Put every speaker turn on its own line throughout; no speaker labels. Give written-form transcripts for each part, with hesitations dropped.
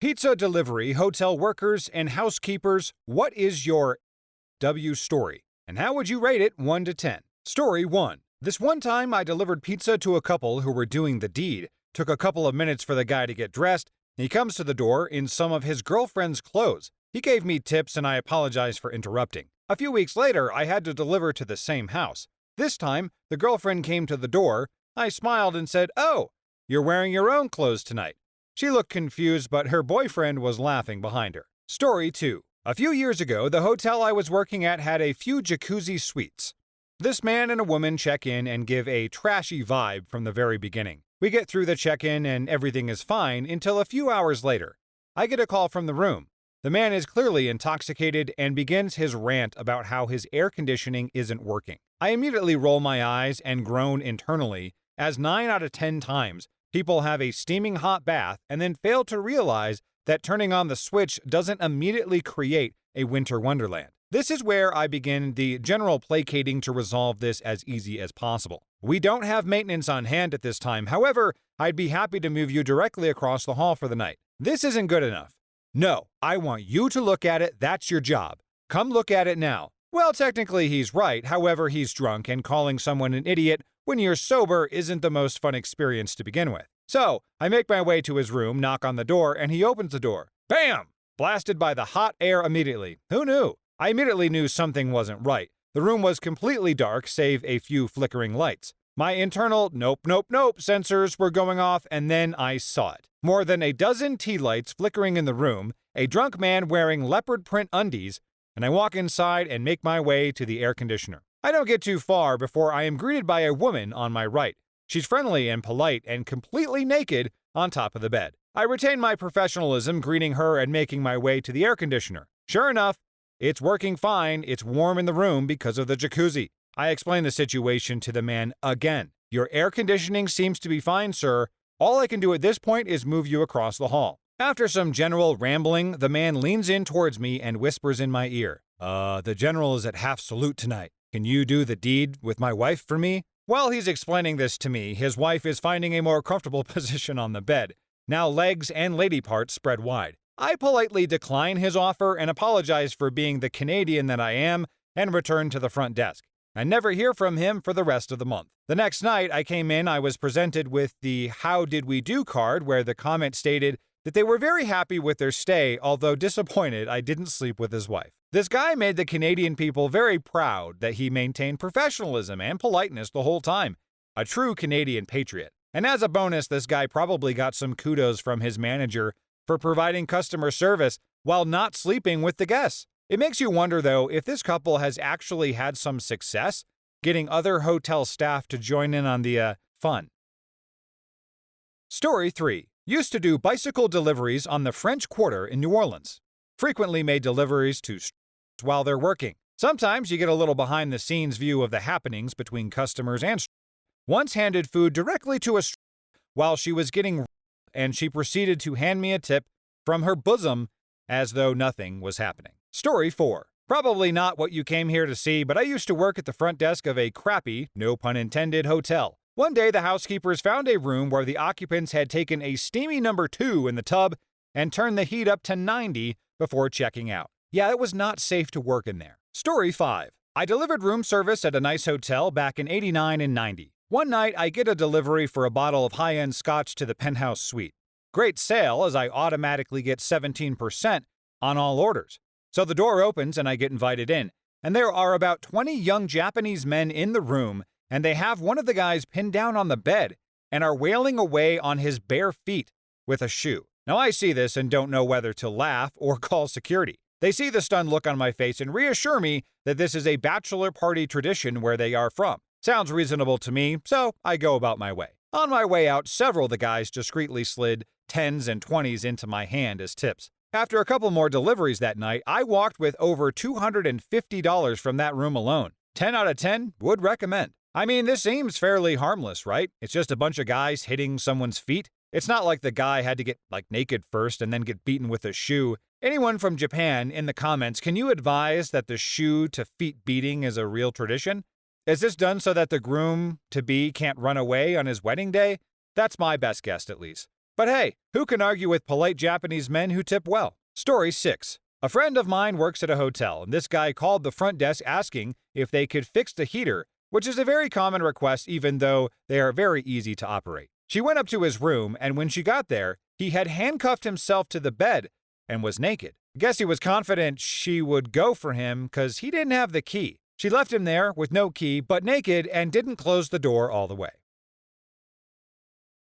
Pizza delivery, hotel workers, and housekeepers, what is your W story? And how would you rate it 1 to 10? Story 1. This one time I delivered pizza to a couple who were doing the deed. Took a couple of minutes for the guy to get dressed. He comes to the door in some of his girlfriend's clothes. He gave me tips and I apologized for interrupting. A few weeks later, I had to deliver to the same house. This time, the girlfriend came to the door. I smiled and said, "Oh, you're wearing your own clothes tonight." She looked confused, but her boyfriend was laughing behind her. Story 2. A few years ago, the hotel I was working at had a few jacuzzi suites. This man and a woman check in and give a trashy vibe from the very beginning. We get through the check-in and everything is fine until a few hours later. I get a call from the room. The man is clearly intoxicated and begins his rant about how his air conditioning isn't working. I immediately roll my eyes and groan internally, as 9 out of 10 times people have a steaming hot bath and then fail to realize that turning on the switch doesn't immediately create a winter wonderland. This is where I begin the general placating to resolve this as easy as possible. We don't have maintenance on hand at this time, however, I'd be happy to move you directly across the hall for the night. This isn't good enough. No, I want you to look at it, that's your job. Come look at it now. Well, technically he's right, however, he's drunk and calling someone an idiot when you're sober isn't the most fun experience to begin with. So, I make my way to his room, knock on the door, and he opens the door. Bam! Blasted by the hot air immediately. Who knew? I immediately knew something wasn't right. The room was completely dark, save a few flickering lights. My internal nope sensors were going off, and then I saw it. More than a dozen tea lights flickering in the room, a drunk man wearing leopard print undies, and I walk inside and make my way to the air conditioner. I don't get too far before I am greeted by a woman on my right. She's friendly and polite and completely naked on top of the bed. I retain my professionalism, greeting her and making my way to the air conditioner. Sure enough, it's working fine. It's warm in the room because of the jacuzzi. I explain the situation to the man again. Your air conditioning seems to be fine, sir. All I can do at this point is move you across the hall. After some general rambling, the man leans in towards me and whispers in my ear, the general is at half salute tonight. Can you do the deed with my wife for me? While he's explaining this to me, his wife is finding a more comfortable position on the bed, now legs and lady parts spread wide. I politely decline his offer and apologize for being the Canadian that I am and return to the front desk. I never hear from him for the rest of the month. The next night I came in, I was presented with the How Did We Do card where the comment stated that they were very happy with their stay, although disappointed I didn't sleep with his wife. This guy made the Canadian people very proud that he maintained professionalism and politeness the whole time. A true Canadian patriot. And as a bonus, this guy probably got some kudos from his manager for providing customer service while not sleeping with the guests. It makes you wonder, though, if this couple has actually had some success getting other hotel staff to join in on the fun. Story 3. Used to do bicycle deliveries on the French Quarter in New Orleans. Frequently made deliveries to while they're working. Sometimes you get a little behind-the-scenes view of the happenings between customers and once handed food directly to a while she was getting and she proceeded to hand me a tip from her bosom as though nothing was happening. Story 4. Probably not what you came here to see, but I used to work at the front desk of a crappy, no pun intended, hotel. One day the housekeepers found a room where the occupants had taken a steamy number 2 in the tub and turned the heat up to 90 before checking out. Yeah, it was not safe to work in there. Story 5. I delivered room service at a nice hotel back in '89 and '90. One night, I get a delivery for a bottle of high-end scotch to the Penthouse suite. Great sale, as I automatically get 17% on all orders. So the door opens and I get invited in, and there are about 20 young Japanese men in the room, and they have one of the guys pinned down on the bed and are wailing away on his bare feet with a shoe. Now I see this and don't know whether to laugh or call security. They see the stunned look on my face and reassure me that this is a bachelor party tradition where they are from. Sounds reasonable to me, so I go about my way. On my way out, several of the guys discreetly slid 10s and 20s into my hand as tips. After a couple more deliveries that night, I walked with over $250 from that room alone. 10 out of 10 would recommend. I mean, this seems fairly harmless, right? It's just a bunch of guys hitting someone's feet. It's not like the guy had to get naked first and then get beaten with a shoe. Anyone from Japan, in the comments, can you advise that the shoe to feet beating is a real tradition? Is this done so that the groom-to-be can't run away on his wedding day? That's my best guess, at least. But hey, who can argue with polite Japanese men who tip well? Story 6. A friend of mine works at a hotel, and this guy called the front desk asking if they could fix the heater, which is a very common request even though they are very easy to operate. She went up to his room, and when she got there, he had handcuffed himself to the bed and was naked. I guess he was confident she would go for him because he didn't have the key. She left him there with no key but naked and didn't close the door all the way.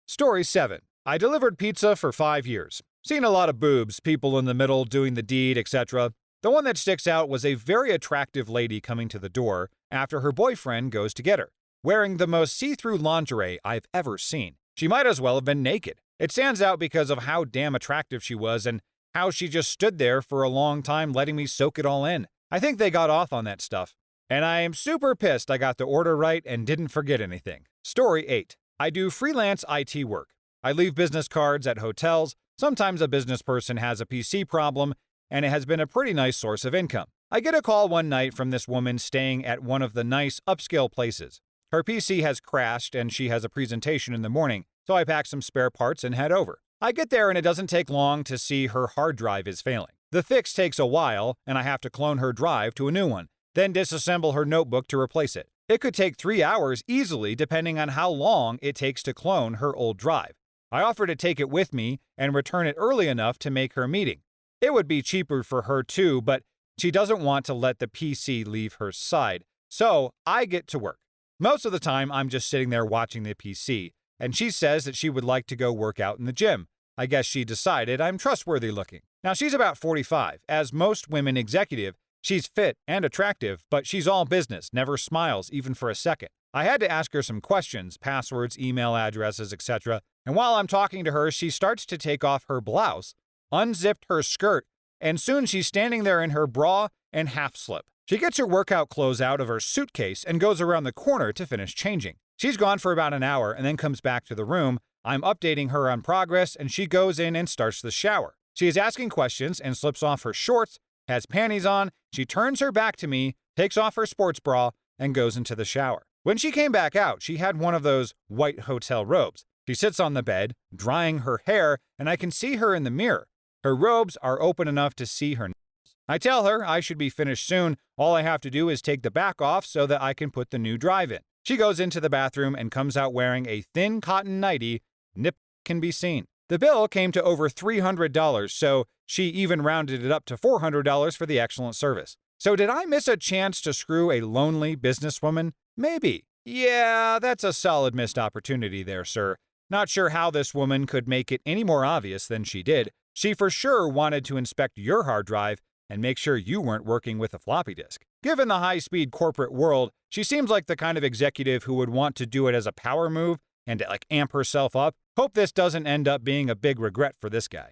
Story 7. I delivered pizza for 5 years. Seen a lot of boobs, people in the middle doing the deed, etc. The one that sticks out was a very attractive lady coming to the door after her boyfriend goes to get her, wearing the most see-through lingerie I've ever seen. She might as well have been naked. It stands out because of how damn attractive she was and how she just stood there for a long time letting me soak it all in. I think they got off on that stuff. And I am super pissed I got the order right and didn't forget anything. Story 8. I do freelance IT work. I leave business cards at hotels. Sometimes a business person has a PC problem, and it has been a pretty nice source of income. I get a call one night from this woman staying at one of the nice upscale places. Her PC has crashed and she has a presentation in the morning, so I pack some spare parts and head over. I get there and it doesn't take long to see her hard drive is failing. The fix takes a while, and I have to clone her drive to a new one, then disassemble her notebook to replace it. It could take 3 hours easily depending on how long it takes to clone her old drive. I offer to take it with me and return it early enough to make her meeting. It would be cheaper for her too, but she doesn't want to let the PC leave her side, so I get to work. Most of the time, I'm just sitting there watching the PC, and she says that she would like to go work out in the gym. I guess she decided I'm trustworthy looking. Now, she's about 45. As most women executive, she's fit and attractive, but she's all business, never smiles even for a second. I had to ask her some questions, passwords, email addresses, etc. And while I'm talking to her, she starts to take off her blouse, unzipped her skirt, and soon she's standing there in her bra and half slip. She gets her workout clothes out of her suitcase and goes around the corner to finish changing. She's gone for about an hour and then comes back to the room. I'm updating her on progress, and she goes in and starts the shower. She is asking questions and slips off her shorts, has panties on. She turns her back to me, takes off her sports bra, and goes into the shower. When she came back out, she had one of those white hotel robes. She sits on the bed, drying her hair, and I can see her in the mirror. Her robes are open enough to see her nipples. I tell her I should be finished soon. All I have to do is take the back off so that I can put the new drive in. She goes into the bathroom and comes out wearing a thin cotton nightie. Nip can be seen. The bill came to over $300, so she even rounded it up to $400 for the excellent service. So did I miss a chance to screw a lonely businesswoman? Maybe. Yeah, that's a solid missed opportunity there, sir. Not sure how this woman could make it any more obvious than she did. She for sure wanted to inspect your hard drive and make sure you weren't working with a floppy disk. Given the high-speed corporate world, she seems like the kind of executive who would want to do it as a power move and to amp herself up. Hope this doesn't end up being a big regret for this guy.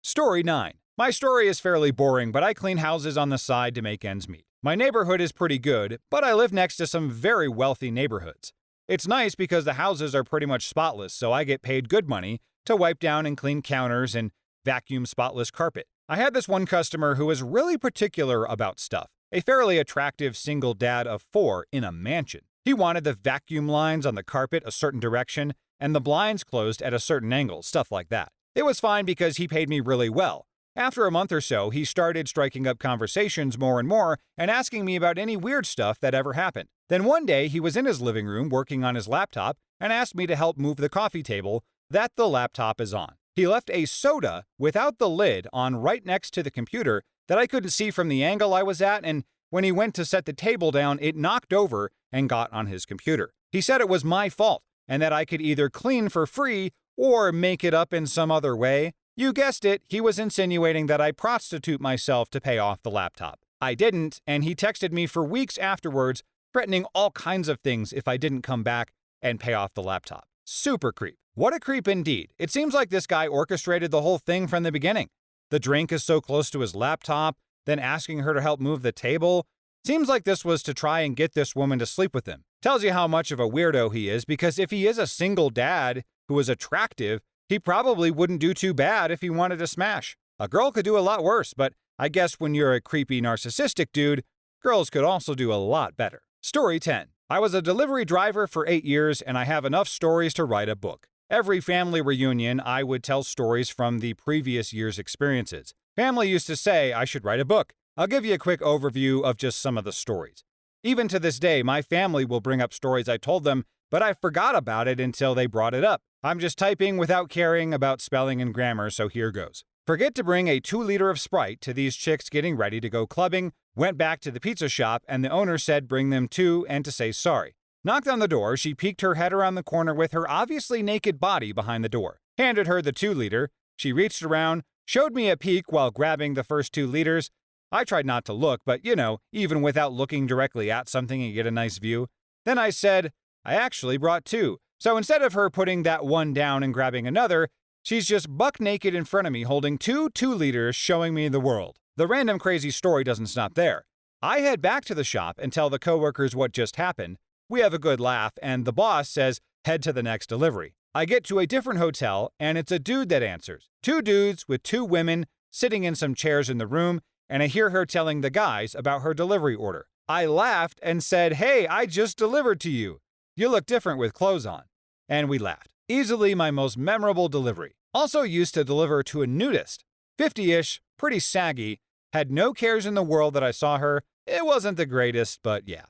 Story 9. My story is fairly boring, but I clean houses on the side to make ends meet. My neighborhood is pretty good, but I live next to some very wealthy neighborhoods. It's nice because the houses are pretty much spotless, so I get paid good money to wipe down and clean counters and vacuum spotless carpet. I had this one customer who was really particular about stuff, a fairly attractive single dad of 4 in a mansion. He wanted the vacuum lines on the carpet a certain direction and the blinds closed at a certain angle, stuff like that. It was fine because he paid me really well. After a month or so, he started striking up conversations more and more and asking me about any weird stuff that ever happened. Then one day, he was in his living room working on his laptop and asked me to help move the coffee table that the laptop is on. He left a soda without the lid on right next to the computer that I couldn't see from the angle I was at, and when he went to set the table down, it knocked over and got on his computer. He said it was my fault and that I could either clean for free or make it up in some other way. You guessed it, he was insinuating that I prostitute myself to pay off the laptop. I didn't, and he texted me for weeks afterwards, threatening all kinds of things if I didn't come back and pay off the laptop. Super creep. What a creep indeed. It seems like this guy orchestrated the whole thing from the beginning. The drink is so close to his laptop, then asking her to help move the table. Seems like this was to try and get this woman to sleep with him. Tells you how much of a weirdo he is, because if he is a single dad who is attractive, he probably wouldn't do too bad if he wanted to smash. A girl could do a lot worse, but I guess when you're a creepy narcissistic dude, girls could also do a lot better. Story 10. I was a delivery driver for 8 years, and I have enough stories to write a book. Every family reunion, I would tell stories from the previous year's experiences. Family used to say I should write a book. I'll give you a quick overview of just some of the stories. Even to this day, my family will bring up stories I told them, but I forgot about it until they brought it up. I'm just typing without caring about spelling and grammar, so here goes. Forget to bring a 2-liter of Sprite to these chicks getting ready to go clubbing, went back to the pizza shop, and the owner said bring them 2 and to say sorry. Knocked on the door, she peeked her head around the corner with her obviously naked body behind the door. Handed her the 2-liter. She reached around, showed me a peek while grabbing the first 2 liters. I tried not to look, but even without looking directly at something you get a nice view. Then I said, I actually brought 2. So instead of her putting that one down and grabbing another, she's just buck naked in front of me holding 2 2-liters showing me the world. The random crazy story doesn't stop there. I head back to the shop and tell the coworkers what just happened. We have a good laugh, and the boss says, head to the next delivery. I get to a different hotel, and it's a dude that answers. 2 dudes with 2 women sitting in some chairs in the room, and I hear her telling the guys about her delivery order. I laughed and said, hey, I just delivered to you. You look different with clothes on. And we laughed. Easily my most memorable delivery. Also used to deliver to a nudist. 50-ish, pretty saggy, had no cares in the world that I saw her. It wasn't the greatest, but yeah.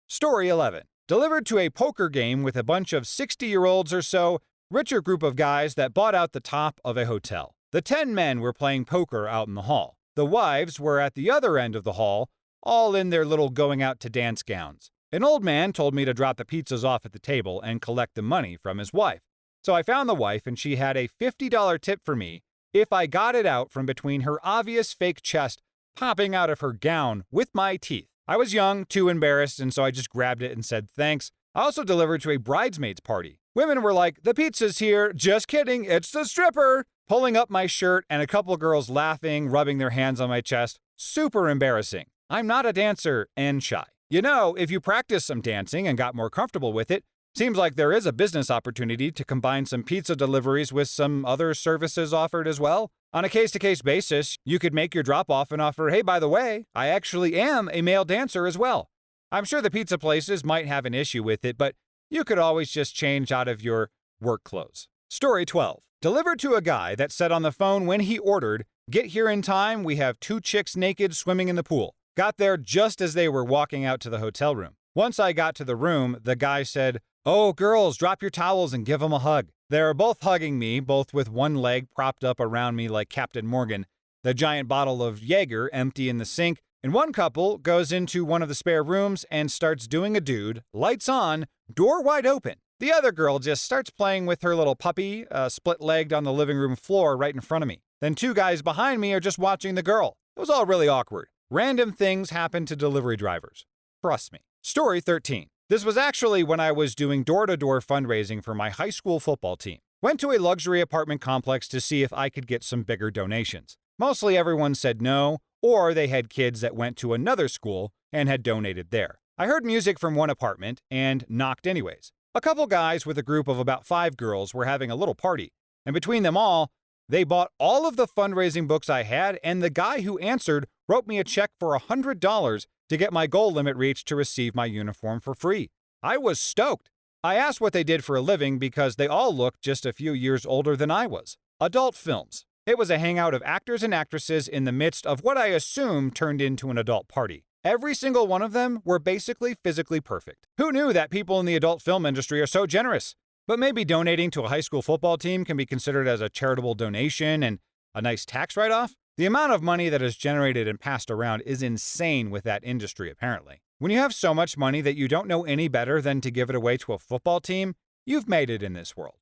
Story 11. Delivered to a poker game with a bunch of 60-year-olds or so, richer group of guys that bought out the top of a hotel. The 10 men were playing poker out in the hall. The wives were at the other end of the hall, all in their little going-out-to-dance gowns. An old man told me to drop the pizzas off at the table and collect the money from his wife. So I found the wife, and she had a $50 tip for me if I got it out from between her obvious fake chest popping out of her gown with my teeth. I was young, too embarrassed, and so I just grabbed it and said thanks. I also delivered to a bridesmaid's party. Women were like, the pizza's here, just kidding, it's the stripper! Pulling up my shirt and a couple girls laughing, rubbing their hands on my chest. Super embarrassing. I'm not a dancer and shy. If you practice some dancing and got more comfortable with it, seems like there is a business opportunity to combine some pizza deliveries with some other services offered as well. On a case-to-case basis, you could make your drop-off and offer, hey, by the way, I actually am a male dancer as well. I'm sure the pizza places might have an issue with it, but you could always just change out of your work clothes. Story 12. Delivered to a guy that said on the phone when he ordered, get here in time, we have 2 chicks naked swimming in the pool. Got there just as they were walking out to the hotel room. Once I got to the room, the guy said, oh, girls, drop your towels and give them a hug. They were both hugging me, both with one leg propped up around me like Captain Morgan, the giant bottle of Jaeger empty in the sink, and one couple goes into one of the spare rooms and starts doing a dude, lights on, door wide open. The other girl just starts playing with her little puppy, split-legged on the living room floor right in front of me. Then 2 guys behind me are just watching the girl. It was all really awkward. Random things happen to delivery drivers. Trust me. Story 13. This was actually when I was doing door-to-door fundraising for my high school football team. Went to a luxury apartment complex to see if I could get some bigger donations. Mostly everyone said no, or they had kids that went to another school and had donated there. I heard music from one apartment and knocked anyways. A couple guys with a group of about 5 girls were having a little party, and between them all, they bought all of the fundraising books I had, and the guy who answered wrote me a check for $100 to get my goal limit reached to receive my uniform for free. I was stoked. I asked what they did for a living because they all looked just a few years older than I was. Adult films. It was a hangout of actors and actresses in the midst of what I assume turned into an adult party. Every single one of them were basically physically perfect. Who knew that people in the adult film industry are so generous? But maybe donating to a high school football team can be considered as a charitable donation and a nice tax write-off? The amount of money that is generated and passed around is insane with that industry, apparently. When you have so much money that you don't know any better than to give it away to a football team, you've made it in this world.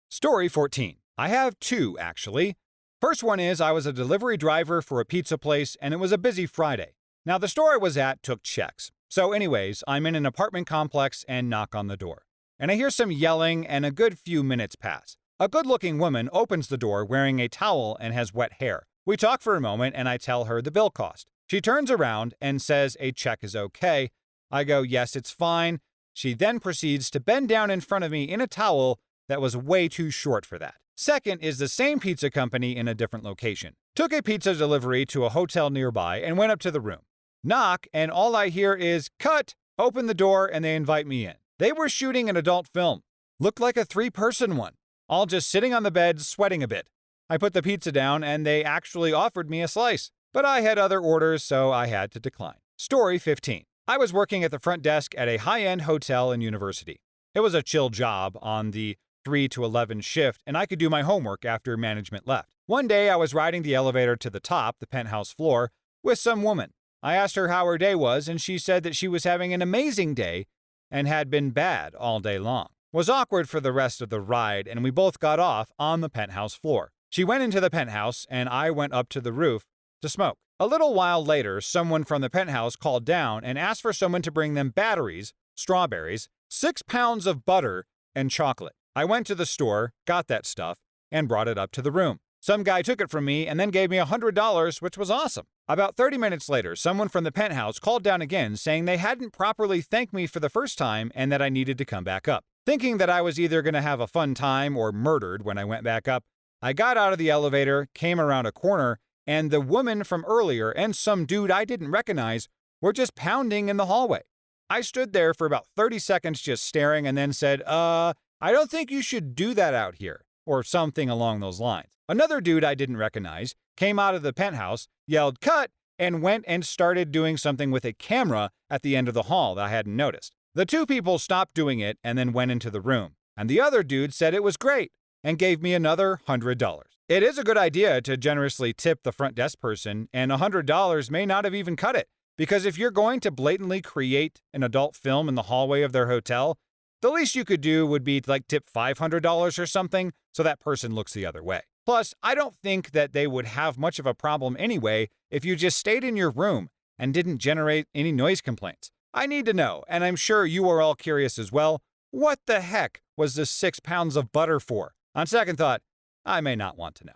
Story 14. I have 2, actually. First one is I was a delivery driver for a pizza place, and it was a busy Friday. Now, the store I was at took checks. So anyways, I'm in an apartment complex and knock on the door. And I hear some yelling, and a good few minutes pass. A good-looking woman opens the door wearing a towel and has wet hair. We talk for a moment, and I tell her the bill cost. She turns around and says a check is okay. I go, yes, it's fine. She then proceeds to bend down in front of me in a towel that was way too short for that. Second is the same pizza company in a different location. Took a pizza delivery to a hotel nearby and went up to the room. Knock, and all I hear is, cut! Open the door, and they invite me in. They were shooting an adult film. looked like a 3-person one, all just sitting on the bed sweating a bit. I put the pizza down and they actually offered me a slice, but I had other orders, so I had to decline. Story 15. I was working at the front desk at a high-end hotel in university. It was a chill job on the 3 to 11 shift, and I could do my homework after management left. One day, I was riding the elevator to the top, the penthouse floor, with some woman. I asked her how her day was, and she said that she was having an amazing day and had been bad all day long. Was awkward for the rest of the ride, and we both got off on the penthouse floor. She went into the penthouse, and I went up to the roof to smoke. A little while later, someone from the penthouse called down and asked for someone to bring them batteries, strawberries, 6 pounds of butter, and chocolate. I went to the store, got that stuff, and brought it up to the room. Some guy took it from me and then gave me $100, which was awesome. About 30 minutes later, someone from the penthouse called down again saying they hadn't properly thanked me for the first time and that I needed to come back up. Thinking that I was either going to have a fun time or murdered when I went back up, I got out of the elevator, came around a corner, and the woman from earlier and some dude I didn't recognize were just pounding in the hallway. I stood there for about 30 seconds just staring and then said, I don't think you should do that out here, or something along those lines. Another dude I didn't recognize came out of the penthouse, yelled cut, and went and started doing something with a camera at the end of the hall that I hadn't noticed. The two people stopped doing it and then went into the room, and the other dude said it was great and gave me another $100. It is a good idea to generously tip the front desk person, and $100 may not have even cut it, because if you're going to blatantly create an adult film in the hallway of their hotel, the least you could do would be to tip $500 or something so that person looks the other way. Plus, I don't think that they would have much of a problem anyway if you just stayed in your room and didn't generate any noise complaints. I need to know, and I'm sure you are all curious as well, what the heck was this 6 pounds of butter for? On second thought, I may not want to know.